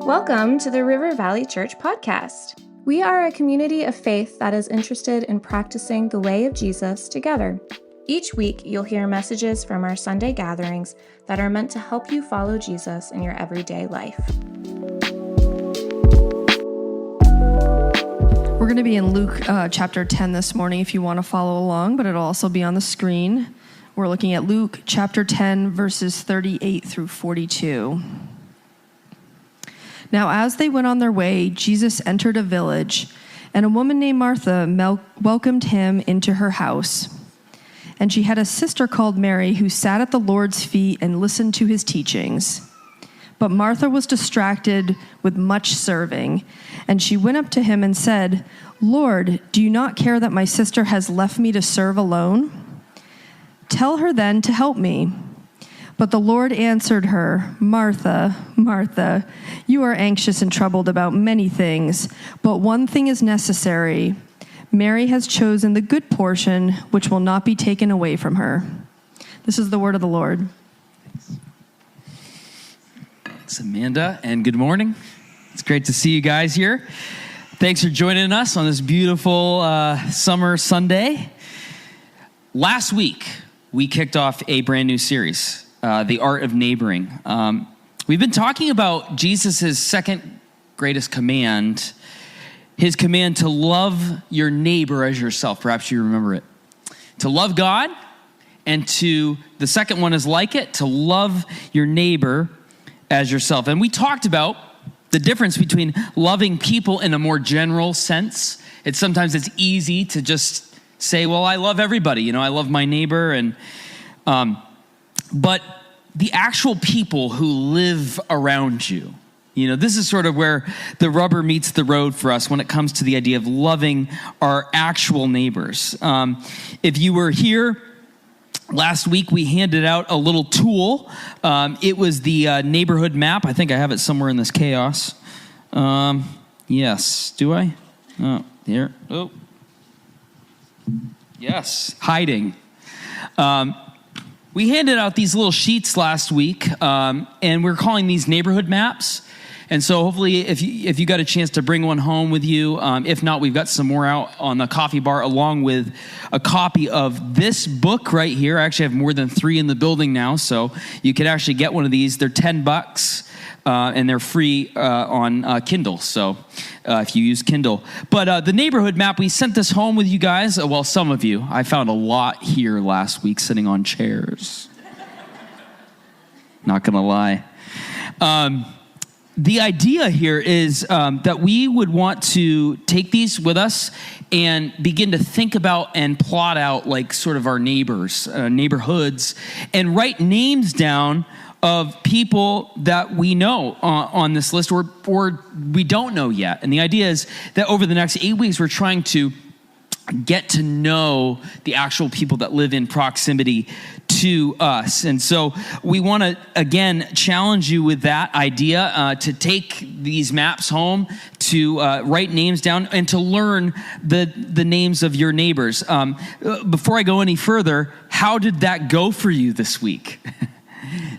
Welcome to the River Valley Church podcast. We are a community of faith that is interested in practicing the way of Jesus together. Each week, you'll hear messages from our Sunday gatherings that are meant to help you follow Jesus in your everyday life. We're going to be in Luke chapter 10 this morning if you want to follow along, but it'll also be on the screen. We're looking at Luke chapter 10, verses 38 through 42. Now, as they went on their way, Jesus entered a village, and a woman named Martha welcomed him into her house. And she had a sister called Mary who sat at the Lord's feet and listened to his teachings. But Martha was distracted with much serving, and she went up to him and said, "Lord, do you not care that my sister has left me to serve alone? Tell her then to help me." But the Lord answered her, "Martha, Martha, you are anxious and troubled about many things, but one thing is necessary. Mary has chosen the good portion, which will not be taken away from her." This is the word of the Lord. Thanks, Amanda, and good morning. It's great to see you guys here. Thanks for joining us on this beautiful summer Sunday. Last week, we kicked off a brand new series, The Art of Neighboring. We've been talking about Jesus' second greatest command, his command to love your neighbor as yourself. Perhaps you remember it. To love God, and the second one is like it, to love your neighbor as yourself. And we talked about the difference between loving people in a more general sense. Sometimes it's easy to just say, well, I love everybody. I love my neighbor. But the actual people who live around you, this is sort of where the rubber meets the road for us when it comes to the idea of loving our actual neighbors. If you were here last week, we handed out a little tool. It was the neighborhood map. I think I have it somewhere in this chaos. Yes. Do I? Oh, here. Oh. Yes. Hiding. We handed out these little sheets last week, and we're calling these neighborhood maps. And so hopefully if you got a chance to bring one home with you, if not, we've got some more out on the coffee bar along with a copy of this book right here. I actually have more than 3 in the building now, so you could actually get one of these. They're $10, and they're free on Kindle, so if you use Kindle. But the neighborhood map, we sent this home with you guys. Well, some of you. I found a lot here last week sitting on chairs. Not gonna lie. The idea here is that we would want to take these with us and begin to think about and plot out like sort of our neighbors, neighborhoods, and write names down of people that we know on this list or we don't know yet. And the idea is that over the next 8 weeks, we're trying to get to know the actual people that live in proximity to us. And so we want to, again, challenge you with that idea to take these maps home, to write names down, and to learn the names of your neighbors. Before I go any further, how did that go for you this week?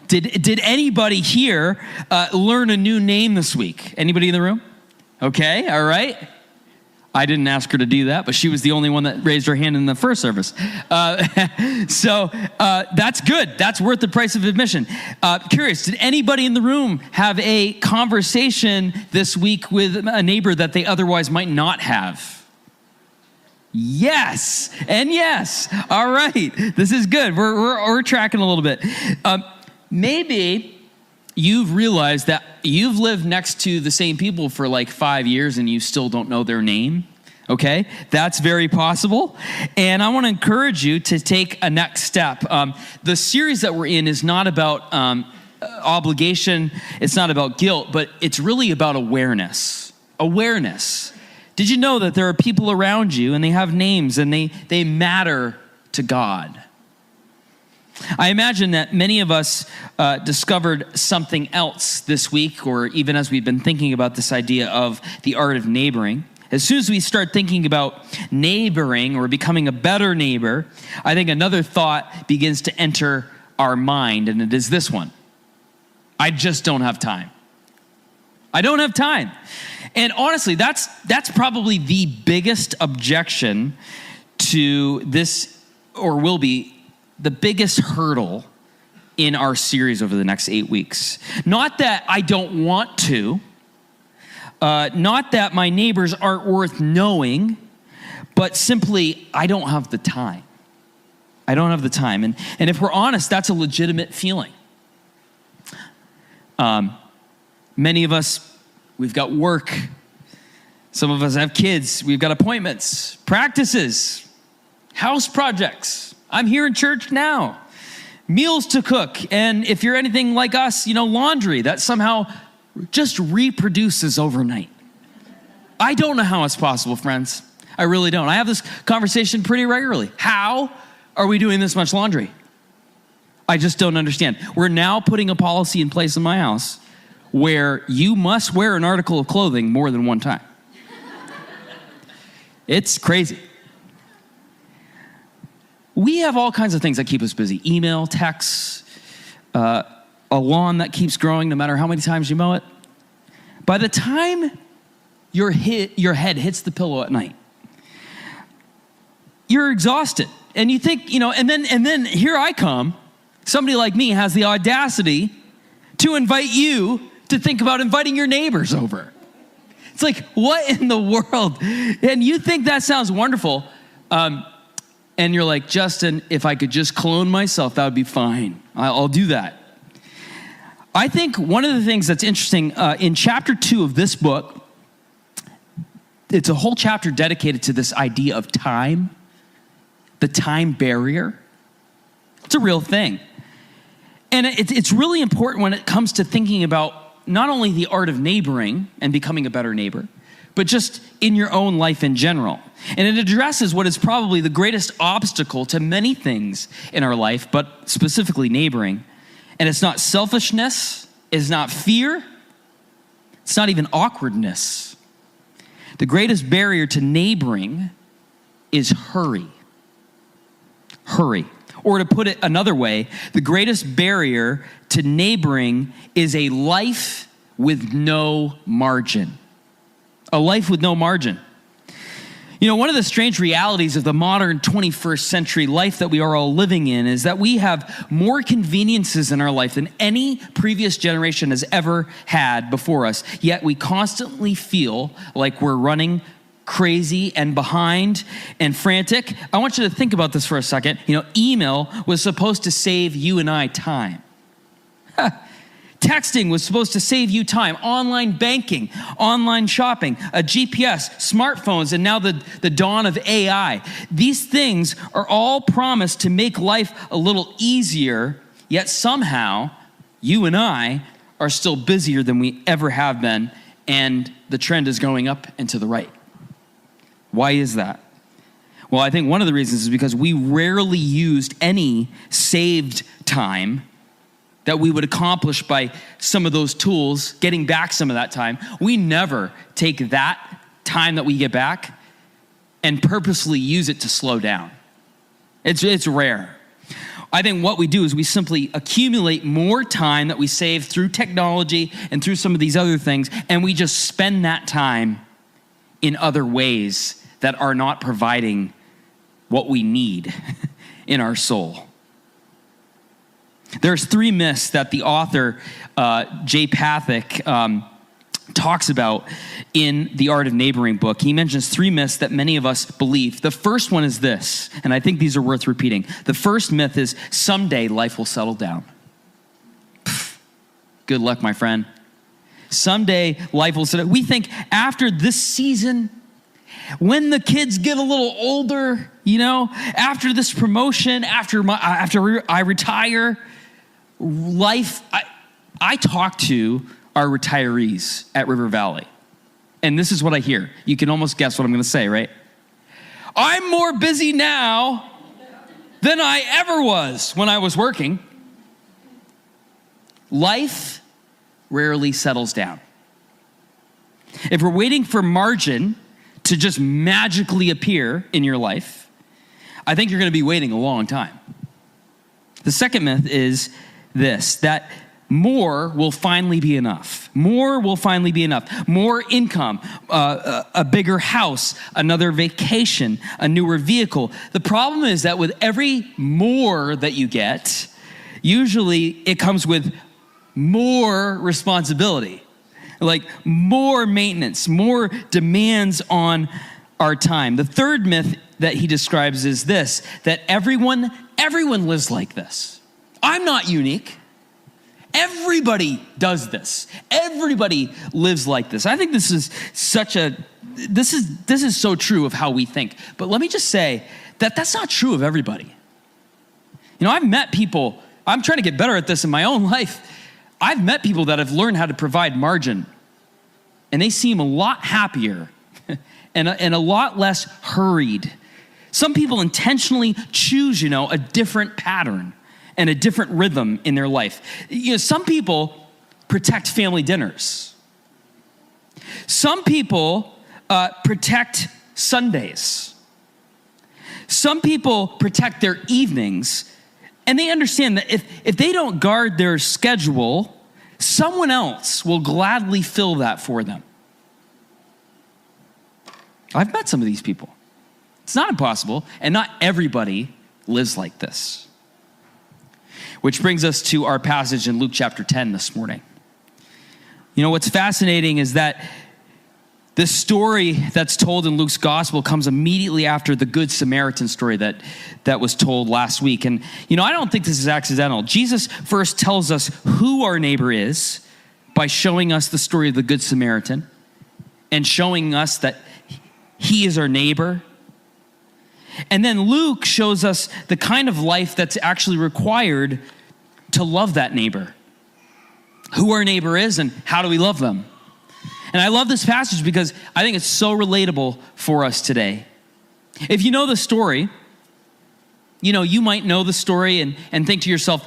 Did anybody here learn a new name this week? Anybody in the room? Okay, all right. I didn't ask her to do that, but she was the only one that raised her hand in the first service. So that's good. That's worth the price of admission. Curious, did anybody in the room have a conversation this week with a neighbor that they otherwise might not have? Yes, and yes. All right, this is good. We're tracking a little bit. Maybe you've realized that you've lived next to the same people for like 5 years and you still don't know their name. Okay, that's very possible. And I want to encourage you to take a next step. The series that we're in is not about obligation. It's not about guilt, but it's really about awareness. Awareness. Did you know that there are people around you and they have names and they matter to God? I imagine that many of us discovered something else this week, or even as we've been thinking about this idea of the art of neighboring. As soon as we start thinking about neighboring or becoming a better neighbor, I think another thought begins to enter our mind, and it is this one: I just don't have time. I don't have time. And honestly, that's probably the biggest objection to this, or will be the biggest hurdle in our series over the next 8 weeks. Not that I don't want to, not that my neighbors aren't worth knowing, but simply I don't have the time. I don't have the time. And if we're honest, that's a legitimate feeling. Many of us, we've got work. Some of us have kids. We've got appointments, practices, house projects. I'm here in church now. Meals to cook. And if you're anything like us, laundry that somehow just reproduces overnight. I don't know how it's possible, friends. I really don't. I have this conversation pretty regularly. How are we doing this much laundry? I just don't understand. We're now putting a policy in place in my house where you must wear an article of clothing more than one time. It's crazy. We have all kinds of things that keep us busy. Email, texts, a lawn that keeps growing no matter how many times you mow it. By the time your head hits the pillow at night, you're exhausted. And you think, and then here I come. Somebody like me has the audacity to invite you to think about inviting your neighbors over. It's like, what in the world? And you think that sounds wonderful. And you're like, Justin, if I could just clone myself, that would be fine. I'll do that. I think one of the things that's interesting, in chapter 2 of this book, it's a whole chapter dedicated to this idea of time, the time barrier. It's a real thing. And it's really important when it comes to thinking about not only the art of neighboring and becoming a better neighbor, but just in your own life in general. And it addresses what is probably the greatest obstacle to many things in our life, but specifically neighboring. And it's not selfishness, it's not fear, it's not even awkwardness. The greatest barrier to neighboring is hurry. Hurry. Or to put it another way, the greatest barrier to neighboring is a life with no margin. A life with no margin. One of the strange realities of the modern 21st century life that we are all living in is that we have more conveniences in our life than any previous generation has ever had before us. Yet we constantly feel like we're running crazy and behind and frantic. I want you to think about this for a second. Email was supposed to save you and I time. Texting was supposed to save you time. Online banking, online shopping, a GPS, smartphones, and now the dawn of AI. These things are all promised to make life a little easier, yet somehow you and I are still busier than we ever have been, and the trend is going up and to the right. Why is that? Well, I think one of the reasons is because we rarely used any saved time that we would accomplish by some of those tools, getting back some of that time. We never take that time that we get back and purposely use it to slow down. It's rare. I think what we do is we simply accumulate more time that we save through technology and through some of these other things, and we just spend that time in other ways that are not providing what we need in our soul. There's 3 myths that the author, Jay Pathak, talks about in the Art of Neighboring book. He mentions 3 myths that many of us believe. The first one is this, and I think these are worth repeating. The first myth is, someday life will settle down. Pfft, good luck, my friend. Someday life will settle down. We think after this season, when the kids get a little older, after this promotion, after I retire, life, I talk to our retirees at River Valley, and this is what I hear. You can almost guess what I'm going to say, right? I'm more busy now than I ever was when I was working. Life rarely settles down. If we're waiting for margin to just magically appear in your life, I think you're going to be waiting a long time. The second myth is this, that more will finally be enough. More will finally be enough. More income, a bigger house, another vacation, a newer vehicle. The problem is that with every more that you get, usually it comes with more responsibility, like more maintenance, more demands on our time. The third myth that he describes is this, that everyone lives like this. I'm not unique. Everybody does this. Everybody lives like this. I think this is so true of how we think. But let me just say that that's not true of everybody. I've met people, I'm trying to get better at this in my own life. I've met people that have learned how to provide margin, and they seem a lot happier and a lot less hurried. Some people intentionally choose, a different pattern and a different rhythm in their life. Some people protect family dinners. Some people protect Sundays. Some people protect their evenings, and they understand that if they don't guard their schedule, someone else will gladly fill that for them. I've met some of these people. It's not impossible, and not everybody lives like this. Which brings us to our passage in Luke chapter 10 this morning. What's fascinating is that this story that's told in Luke's gospel comes immediately after the Good Samaritan story that was told last week. And, I don't think this is accidental. Jesus first tells us who our neighbor is by showing us the story of the Good Samaritan and showing us that he is our neighbor. And then Luke shows us the kind of life that's actually required to love that neighbor, who our neighbor is and how do we love them. And I love this passage because I think it's so relatable for us today. If you know the story, you might know the story and think to yourself,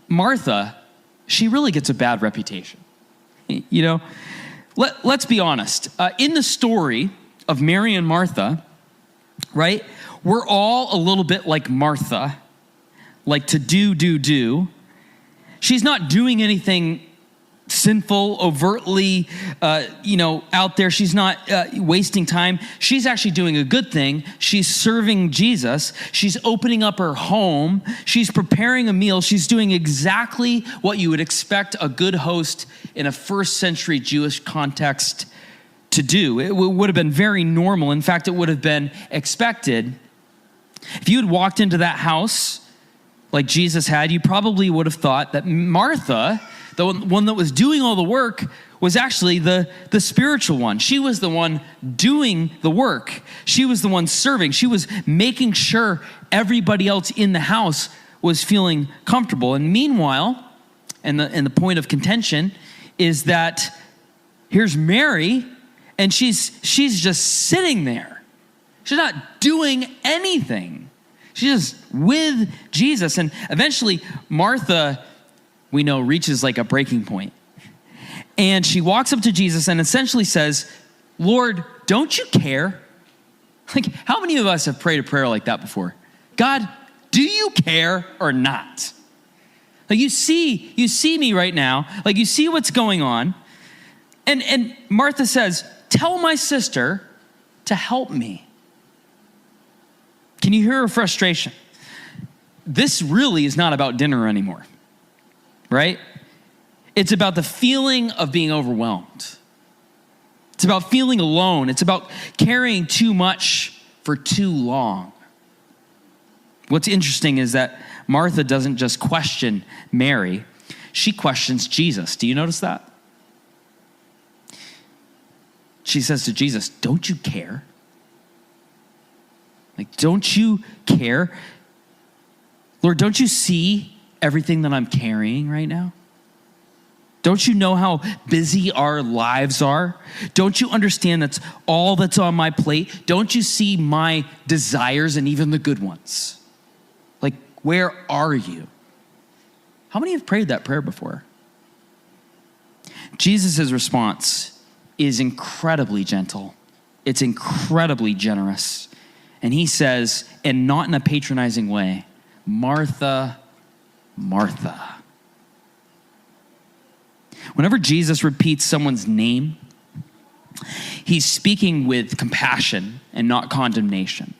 Martha, she really gets a bad reputation. Let's be honest. In the story of Mary and Martha, right? We're all a little bit like Martha, like to do. She's not doing anything sinful, overtly, out there. She's not wasting time. She's actually doing a good thing. She's serving Jesus. She's opening up her home. She's preparing a meal. She's doing exactly what you would expect a good host in a first century Jewish context to do. It would have been very normal. In fact, it would have been expected. If you had walked into that house like Jesus had, you probably would have thought that Martha, the one that was doing all the work, was actually the spiritual one. She was the one doing the work. She was the one serving. She was making sure everybody else in the house was feeling comfortable. And meanwhile, and the point of contention is that here's Mary, and she's just sitting there. She's not doing anything. She's just with Jesus. And eventually, Martha, we know, reaches like a breaking point. And she walks up to Jesus and essentially says, Lord, don't you care? Like, how many of us have prayed a prayer like that before? God, do you care or not? Like, you see me right now. Like, you see what's going on. And Martha says, tell my sister to help me. Can you hear her frustration? This really is not about dinner anymore, right? It's about the feeling of being overwhelmed. It's about feeling alone. It's about carrying too much for too long. What's interesting is that Martha doesn't just question Mary, she questions Jesus. Do you notice that? She says to Jesus, don't you care? Like, don't you care? Lord, don't you see everything that I'm carrying right now? Don't you know how busy our lives are? Don't you understand that's all that's on my plate? Don't you see my desires and even the good ones? Like, where are you? How many have prayed that prayer before? Jesus' response is incredibly gentle. It's incredibly generous. And he says, and not in a patronizing way, Martha, Martha. Whenever Jesus repeats someone's name, he's speaking with compassion and not condemnation.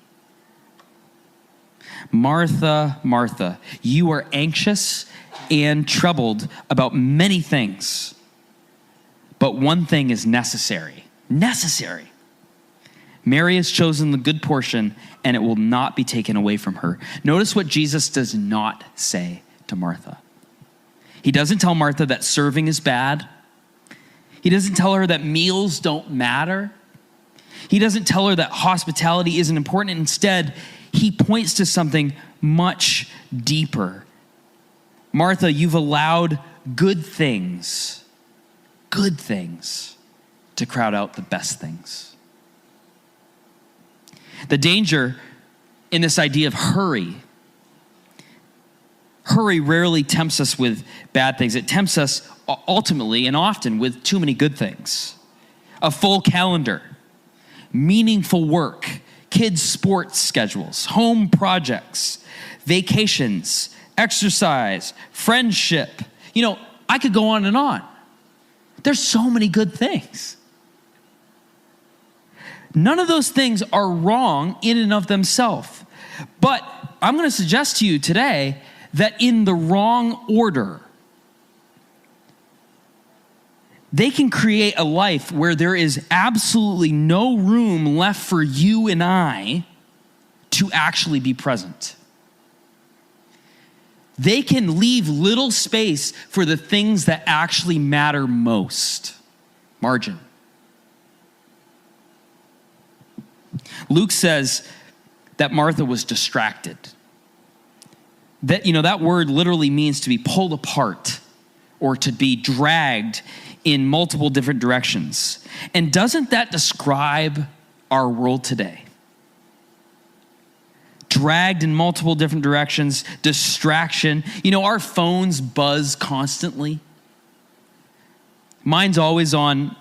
Martha, Martha, you are anxious and troubled about many things, but one thing is necessary. Necessary. Mary has chosen the good portion, and it will not be taken away from her. Notice what Jesus does not say to Martha. He doesn't tell Martha that serving is bad. He doesn't tell her that meals don't matter. He doesn't tell her that hospitality isn't important. Instead, he points to something much deeper. Martha, you've allowed good things to crowd out the best things. The danger in this idea of hurry rarely tempts us with bad things. It tempts us ultimately and often with too many good things. A full calendar, meaningful work, kids' sports schedules, home projects, vacations, exercise, friendship. I could go on and on. There's so many good things. None of those things are wrong in and of themselves. But I'm going to suggest to you today that in the wrong order, they can create a life where there is absolutely no room left for you and I to actually be present. They can leave little space for the things that actually matter most. Margin. Luke says that Martha was distracted. That word literally means to be pulled apart or to be dragged in multiple different directions. And doesn't that describe our world today? Dragged in multiple different directions, distraction. Our phones buzz constantly. Mine's always on,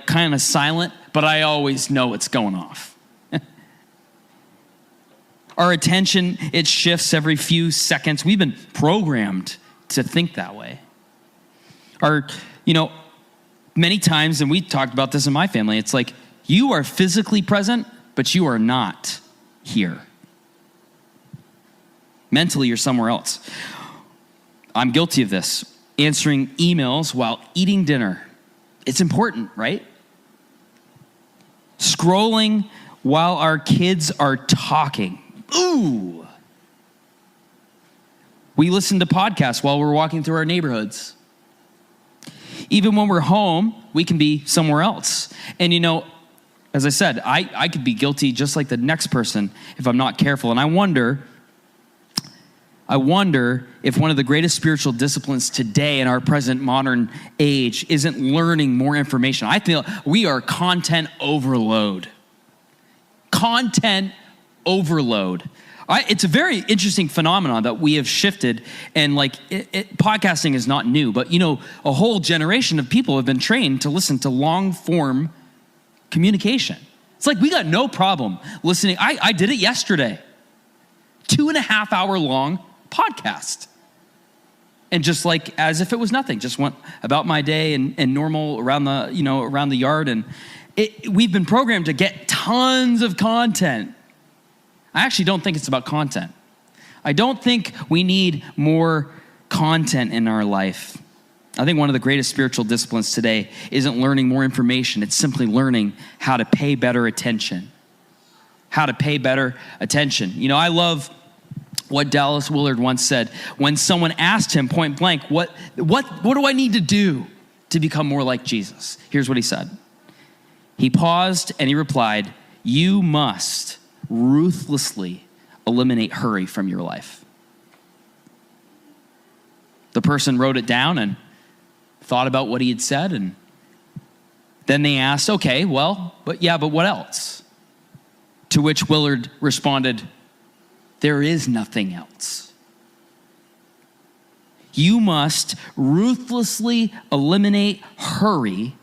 kind of silent, but I always know it's going off. Our attention, it shifts every few seconds. We've been programmed to think that way. Many times, and we talked about this in my family, it's like you are physically present, but you are not here. Mentally, you're somewhere else. I'm guilty of this. Answering emails while eating dinner. It's important, right? Scrolling while our kids are talking. Ooh. We listen to podcasts while we're walking through our neighborhoods. Even when we're home, we can be somewhere else. And as I said, I could be guilty just like the next person if I'm not careful. And I wonder if one of the greatest spiritual disciplines today in our present modern age isn't learning more information. I feel we are content overload. Content overload. It's a very interesting phenomenon that we have shifted, and podcasting is not new, but a whole generation of people have been trained to listen to long form communication. It's like we got no problem listening. I did it yesterday. 2.5 hour long podcast. And just as if it was nothing, just went about my day and normal around the yard. And we've been programmed to get tons of content. I actually don't think it's about content. I don't think we need more content in our life. I think one of the greatest spiritual disciplines today isn't learning more information. It's simply learning how to pay better attention. How to pay better attention. I love what Dallas Willard once said when someone asked him point blank, what do I need to do to become more like Jesus? Here's what he said. He paused and he replied, you must ruthlessly eliminate hurry from your life. The person wrote it down and thought about what he had said, and then they asked, okay, well, but what else? To which Willard responded, there is nothing else. You must ruthlessly eliminate hurry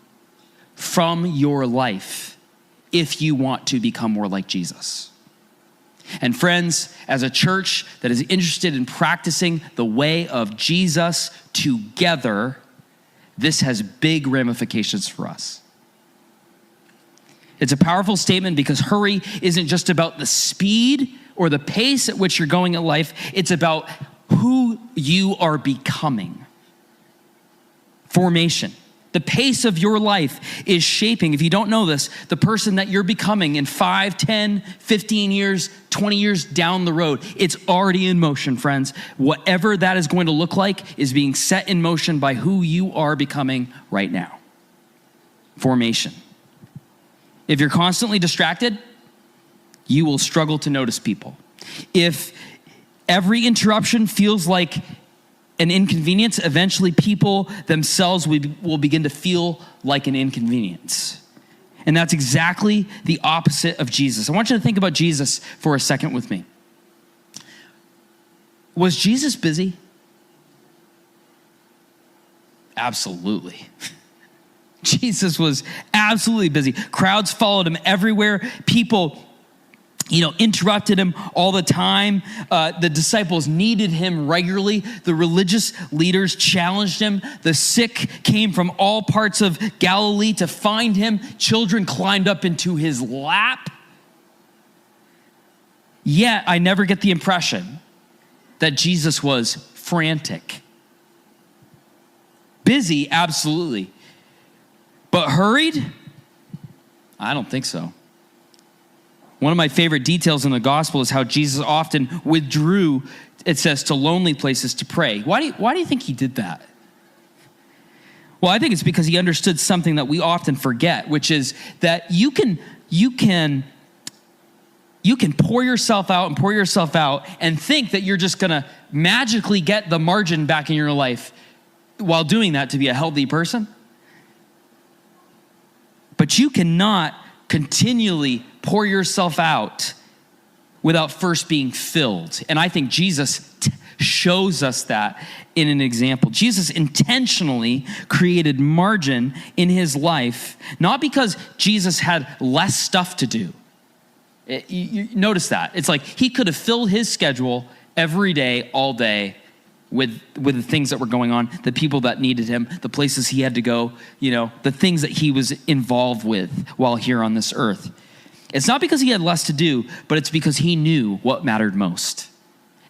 from your life if you want to become more like Jesus. And friends, as a church that is interested in practicing the way of Jesus together, this has big ramifications for us. It's a powerful statement because hurry isn't just about the speed or the pace at which you're going in life. It's about who you are becoming. Formation. The pace of your life is shaping, if you don't know this, the person that you're becoming in 5, 10, 15 years, 20 years down the road. It's already in motion, friends. Whatever that is going to look like is being set in motion by who you are becoming right now. Formation. If you're constantly distracted, you will struggle to notice people. If every interruption feels like an inconvenience, eventually people themselves will begin to feel like an inconvenience. And that's exactly the opposite of Jesus. I want you to think about Jesus for a second with me. Was Jesus busy? Absolutely. Jesus was absolutely busy. Crowds followed him everywhere. People interrupted him all the time. The disciples needed him regularly. The religious leaders challenged him. The sick came from all parts of Galilee to find him. Children climbed up into his lap. Yet, I never get the impression that Jesus was frantic. Busy, absolutely. But hurried? I don't think so. One of my favorite details in the gospel is how Jesus often withdrew, it says, to lonely places to pray. Why do you think he did that? Well, I think it's because he understood something that we often forget, which is that you can pour yourself out and think that you're just gonna magically get the margin back in your life while doing that to be a healthy person. But you cannot continually pour yourself out without first being filled. And I think Jesus shows us that in an example. Jesus intentionally created margin in his life, not because Jesus had less stuff to do. You notice that. It's like he could have filled his schedule every day, all day, with the things that were going on, the people that needed him, the places he had to go, the things that he was involved with while here on this earth. It's not because he had less to do, but it's because he knew what mattered most.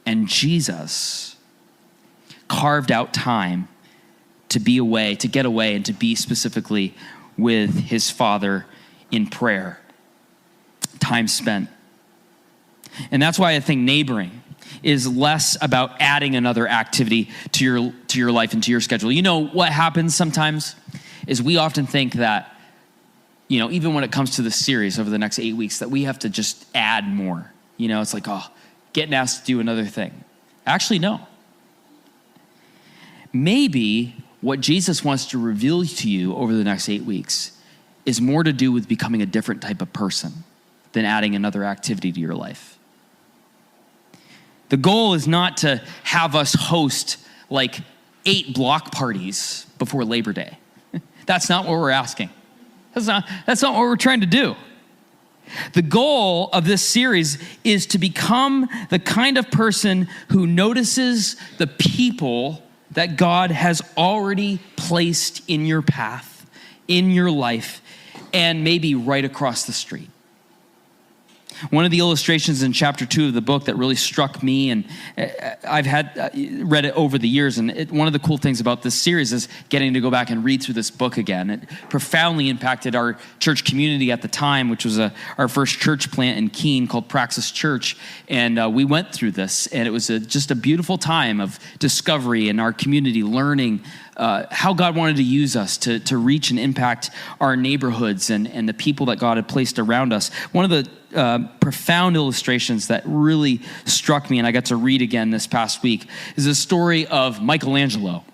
And Jesus carved out time to be away, to get away, and to be specifically with his Father in prayer. Time spent. And that's why I think neighboring is less about adding another activity to your life and to your schedule. You know what happens sometimes is we often think that, even when it comes to the series over the next 8 weeks, that we have to just add more. It's like, getting asked to do another thing. Actually, no. Maybe what Jesus wants to reveal to you over the next 8 weeks is more to do with becoming a different type of person than adding another activity to your life. The goal is not to have us host like 8 block parties before Labor Day. That's not what we're asking. That's not what we're trying to do. The goal of this series is to become the kind of person who notices the people that God has already placed in your path, in your life, and maybe right across the street. One of the illustrations in chapter 2 of the book that really struck me, and I've read it over the years, and one of the cool things about this series is getting to go back and read through this book again. It profoundly impacted our church community at the time, which was our first church plant in Keene called Praxis Church, and we went through this, and it was just a beautiful time of discovery in our community, learning how God wanted to use us to reach and impact our neighborhoods and the people that God had placed around us. One of the profound illustrations that really struck me, and I got to read again this past week, is the story of Michelangelo.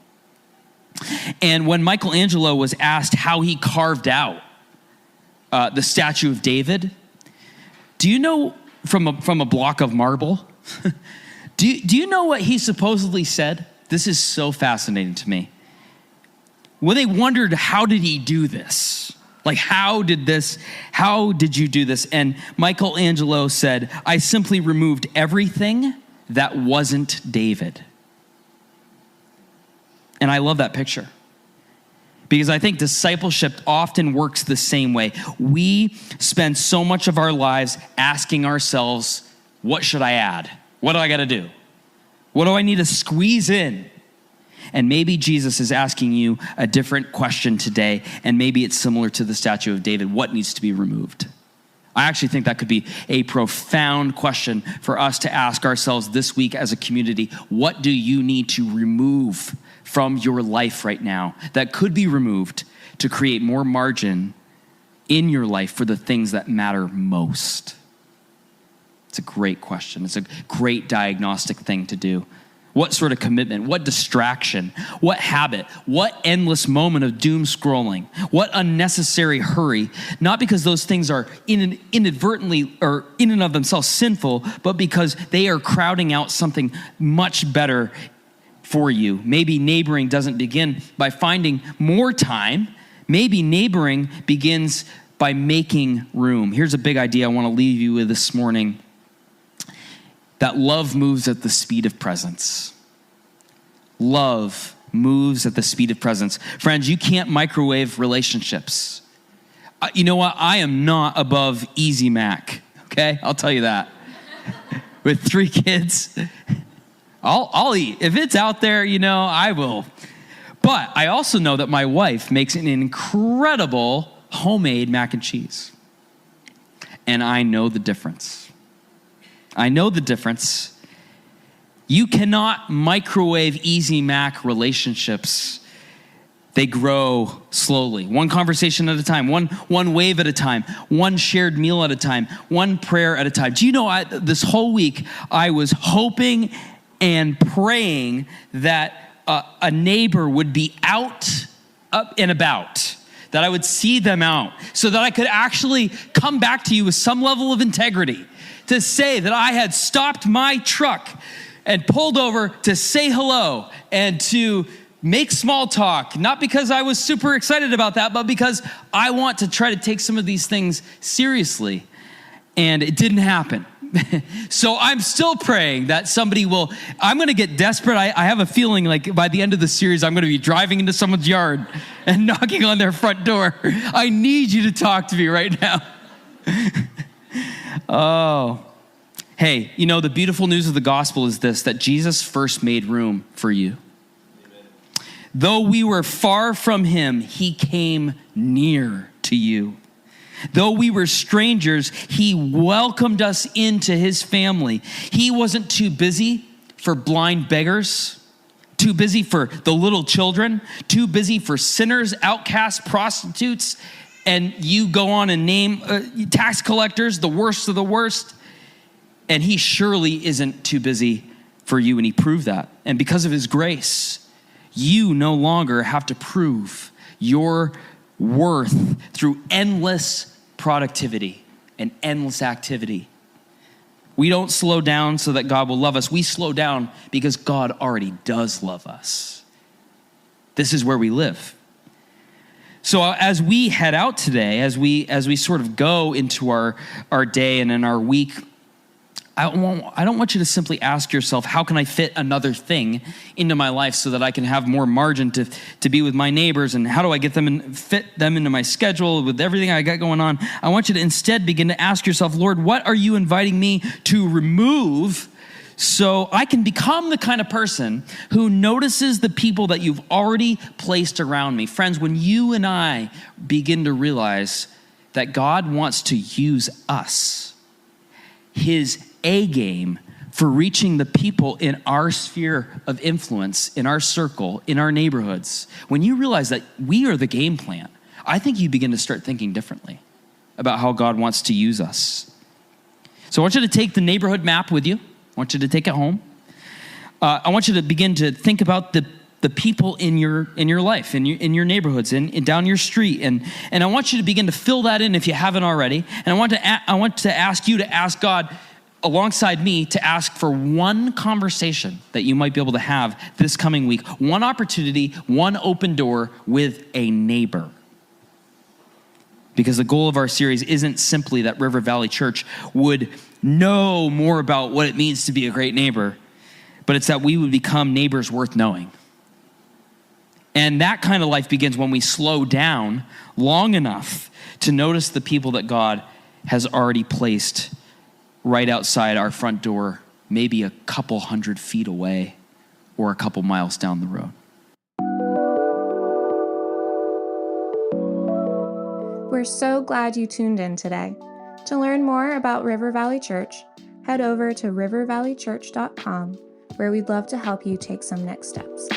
And when Michelangelo was asked how he carved out the statue of David, do you know from a block of marble? do you know what he supposedly said? This is so fascinating to me. Well, they wondered, how did he do this? Like, how did you do this? And Michelangelo said, I simply removed everything that wasn't David. And I love that picture. Because I think discipleship often works the same way. We spend so much of our lives asking ourselves, what should I add? What do I got to do? What do I need to squeeze in? And maybe Jesus is asking you a different question today, and maybe it's similar to the statue of David. What needs to be removed? I actually think that could be a profound question for us to ask ourselves this week as a community. What do you need to remove from your life right now that could be removed to create more margin in your life for the things that matter most? It's a great question. It's a great diagnostic thing to do. What sort of commitment, what distraction, what habit, what endless moment of doom scrolling, what unnecessary hurry, not because those things are inadvertently or in and of themselves sinful, but because they are crowding out something much better for you. Maybe neighboring doesn't begin by finding more time. Maybe neighboring begins by making room. Here's a big idea I want to leave you with this morning. That love moves at the speed of presence. Love moves at the speed of presence. Friends, you can't microwave relationships. You know what? I am not above Easy Mac, okay? I'll tell you that. With 3 kids, I'll eat. If it's out there, I will. But I also know that my wife makes an incredible homemade mac and cheese. And I know the difference. I know the difference. You cannot microwave Easy Mac relationships. They grow slowly, one conversation at a time, one wave at a time, one shared meal at a time, one prayer at a time. Do you know, this whole week, I was hoping and praying that a neighbor would be up and about, that I would see them out, so that I could actually come back to you with some level of integrity, to say that I had stopped my truck and pulled over to say hello and to make small talk, not because I was super excited about that, but because I want to try to take some of these things seriously. And it didn't happen. So I'm still praying that somebody will. I'm going to get desperate. I have a feeling like by the end of the series, I'm going to be driving into someone's yard and knocking on their front door. I need you to talk to me right now. Oh, hey, the beautiful news of the gospel is this, that Jesus first made room for you. Amen. Though we were far from him, he came near to you. Though we were strangers, he welcomed us into his family. He wasn't too busy for blind beggars, too busy for the little children, too busy for sinners, outcasts, prostitutes, and you go on and name tax collectors, the worst of the worst. And he surely isn't too busy for you, and he proved that. And because of his grace, you no longer have to prove your worth through endless productivity and endless activity. We don't slow down so that God will love us. We slow down because God already does love us. This is where we live. So as we head out today, as we sort of go into our day and in our week, I don't want you to simply ask yourself, how can I fit another thing into my life so that I can have more margin to be with my neighbors, and how do I get them and fit them into my schedule with everything I got going on? I want you to instead begin to ask yourself, Lord, what are you inviting me to remove so I can become the kind of person who notices the people that you've already placed around me? Friends, when you and I begin to realize that God wants to use us, his A game for reaching the people in our sphere of influence, in our circle, in our neighborhoods, when you realize that we are the game plan, I think you begin to start thinking differently about how God wants to use us. So I want you to take the neighborhood map with you. I want you to take it home. I want you to begin to think about the people in your life, in your neighborhoods, and down your street, and I want you to begin to fill that in if you haven't already. And I want to ask you to ask God, alongside me, to ask for one conversation that you might be able to have this coming week, one opportunity, one open door with a neighbor. Because the goal of our series isn't simply that River Valley Church would know more about what it means to be a great neighbor, but it's that we would become neighbors worth knowing. And that kind of life begins when we slow down long enough to notice the people that God has already placed right outside our front door, maybe a couple 100 feet away or a couple miles down the road. We're so glad you tuned in today. To learn more about River Valley Church, head over to rivervalleychurch.com, where we'd love to help you take some next steps.